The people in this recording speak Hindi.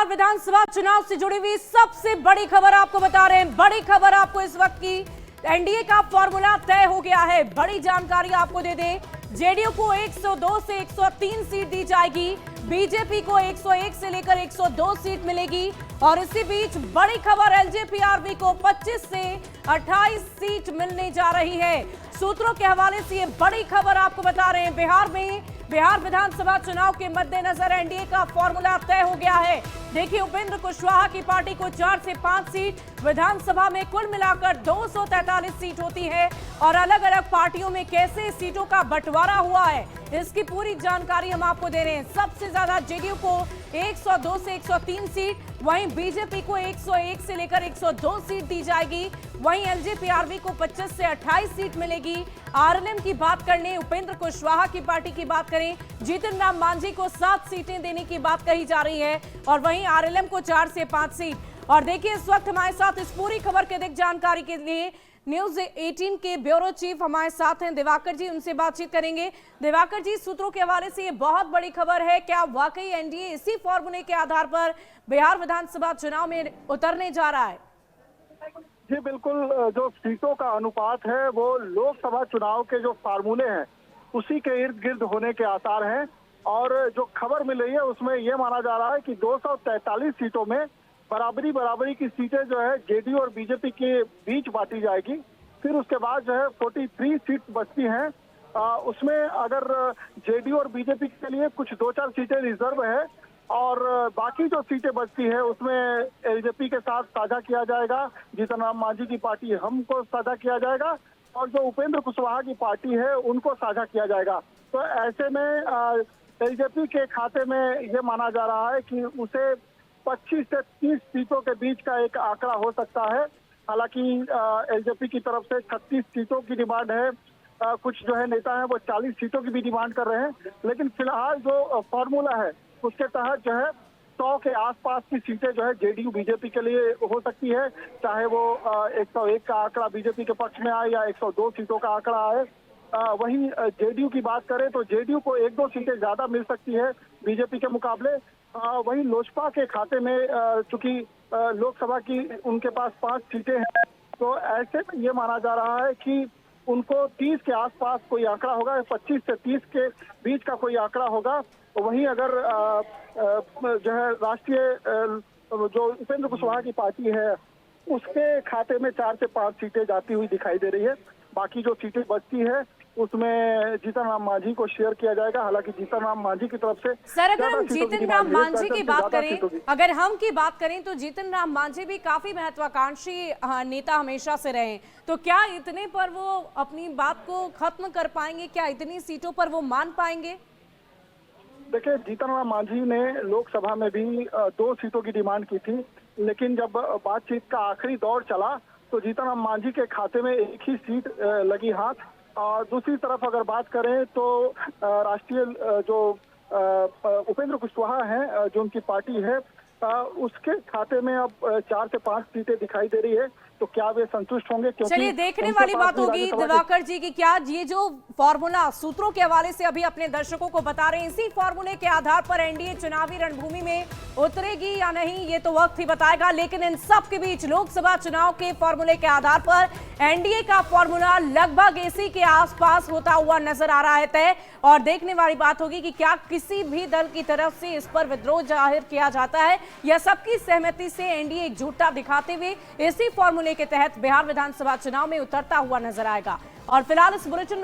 विधानसभा चुनाव से जुड़ी हुई सबसे बड़ी खबर आपको बता रहे हैं। बड़ी खबर आपको इस वक्त की, एनडीए का फॉर्मूला तय हो गया है। बड़ी जानकारी आपको दे दें, जेडीयू को 102 से 103 सीट दी जाएगी, बीजेपी को 101 से लेकर 102 सीट मिलेगी। और इसी बीच बड़ी खबर, एलजेपीआरबी को 25 से 28 सीट मिलने जा रही है। सूत्रों के हवाले से ये बड़ी खबर आपको बता रहे हैं। बिहार विधानसभा चुनाव के मद्देनजर एनडीए का फॉर्मूला तय हो गया है। देखिए, उपेंद्र कुशवाहा की पार्टी को 4 से 5 सीट, विधानसभा में कुल मिलाकर 243 सीट होती है। और अलग अलग पार्टियों में कैसे सीटों का बंटवारा हुआ है, इसकी पूरी जानकारी हम आपको दे रहे हैं। सबसे ज्यादा जेडीयू को 102 से 103 सीट, वहीं बीजेपी को 101 से लेकर 102 सीट दी जाएगी। वहीं एलजेपीआरबी को 25 से 28 सीट मिलेगी। आरएलएम की बात करने, उपेंद्र कुशवाहा की पार्टी की बात करें, जीतन राम मांझी को 7 सीटें देने की बात कही जा रही है। और वहीं आरएलएम को 4 से 5 सीट। और देखिए, इस वक्त हमारे साथ इस पूरी खबर के अधिक जानकारी के लिए न्यूज 18 के ब्यूरो चीफ हमारे साथ हैं दिवाकर जी, उनसे बातचीत करेंगे। दिवाकर जी, सूत्रों के हवाले से ये बहुत बड़ी खबर है, क्या वाकई एनडीए इसी फॉर्मूले के आधार पर बिहार विधानसभा चुनाव में उतरने जा रहा है? जी बिल्कुल, जो सीटों का अनुपात है वो लोकसभा चुनाव के जो फार्मूले हैं उसी के इर्द गिर्द होने के आसार हैं। और जो खबर मिल रही है उसमें यह माना जा रहा है कि 243 सीटों में बराबरी की सीटें जो है जेडीयू और बीजेपी के बीच बांटी जाएगी। फिर उसके बाद जो है 43 सीट बचती हैं, उसमें अगर जेडीयू और बीजेपी के लिए कुछ 2-4 सीटें रिजर्व है और बाकी जो सीटें बचती है उसमें एलजेपी के साथ साझा किया जाएगा, जीतन राम मांझी की पार्टी हम को साझा किया जाएगा और जो उपेंद्र कुशवाहा की पार्टी है उनको साझा किया जाएगा। तो ऐसे में एलजेपी के खाते में ये माना जा रहा है कि उसे 25 से 30 सीटों के बीच का एक आंकड़ा हो सकता है। हालांकि एलजेपी की तरफ से 36 सीटों की डिमांड है, कुछ जो है नेता हैं वो 40 सीटों की भी डिमांड कर रहे हैं। लेकिन फिलहाल जो फॉर्मूला है उसके तहत जो है 100 के आसपास की सीटें जो है जेडीयू बीजेपी के लिए हो सकती है, चाहे वो 101 का आंकड़ा बीजेपी के पक्ष में आए या 102 सीटों का आंकड़ा आए। वहीं जेडीयू की बात करें तो जेडीयू को 1-2 सीटें ज्यादा मिल सकती है बीजेपी के मुकाबले। वहीं लोजपा के खाते में चूंकि लोकसभा की उनके पास 5 सीटें हैं, तो ऐसे में ये माना जा रहा है कि उनको 30 के आसपास कोई आंकड़ा होगा, 25 से 30 के बीच का कोई आंकड़ा होगा। वहीं अगर जो है राष्ट्रीय जो उपेंद्र कुशवाहा की पार्टी है उसके खाते में 4 से 5 सीटें जाती हुई दिखाई दे रही है। बाकी जो सीटें बचती है उसमें जीतन राम मांझी को शेयर किया जाएगा। हालांकि जीतन राम मांझी की तरफ से सर, अगर हम जीतन राम मांझी की बात करें, अगर हम की बात करें तो जीतन राम मांझी भी काफी महत्वाकांक्षी नेता हमेशा से रहे, तो क्या इतने पर वो अपनी बात को खत्म कर पाएंगे? क्या इतनी सीटों पर वो मान पाएंगे? देखिए, जीतन राम मांझी ने लोकसभा में भी 2 सीटों की डिमांड की थी, लेकिन जब बातचीत का आखिरी दौर चला तो जीतन राम मांझी के खाते में एक ही सीट लगी हाथ। और दूसरी तरफ अगर बात करें तो राष्ट्रीय जो उपेंद्र कुशवाहा हैं, जो उनकी पार्टी है, उसके खाते में अब 4 से 5 सीटें दिखाई दे रही है। तो क्या वे संतुष्ट होंगे? चलिए, देखने वाली बात होगी दिवाकर जी की क्या ये जो फॉर्मूला सूत्रों के हवाले से अभी अपने दर्शकों को बता रहे हैं, इसी फॉर्मूले के आधार पर एनडीए चुनावी रणभूमि में उतरेगी या नहीं, ये तो वक्त ही बताएगा। लेकिन इन सब के बीच लोकसभा चुनाव के फॉर्मूले के आधार पर एनडीए का फॉर्मूला लगभग इसी के आसपास होता हुआ नजर आ रहा है तय। और देखने वाली बात होगी कि क्या किसी भी दल की तरफ से इस पर विद्रोह जाहिर किया जाता है या सबकी सहमति से एनडीए एकजुटता दिखाते हुए इसी फॉर्मूले के तहत बिहार विधानसभा चुनाव में उतरता हुआ नजर आएगा। और फिलहाल इस बुलेटिन में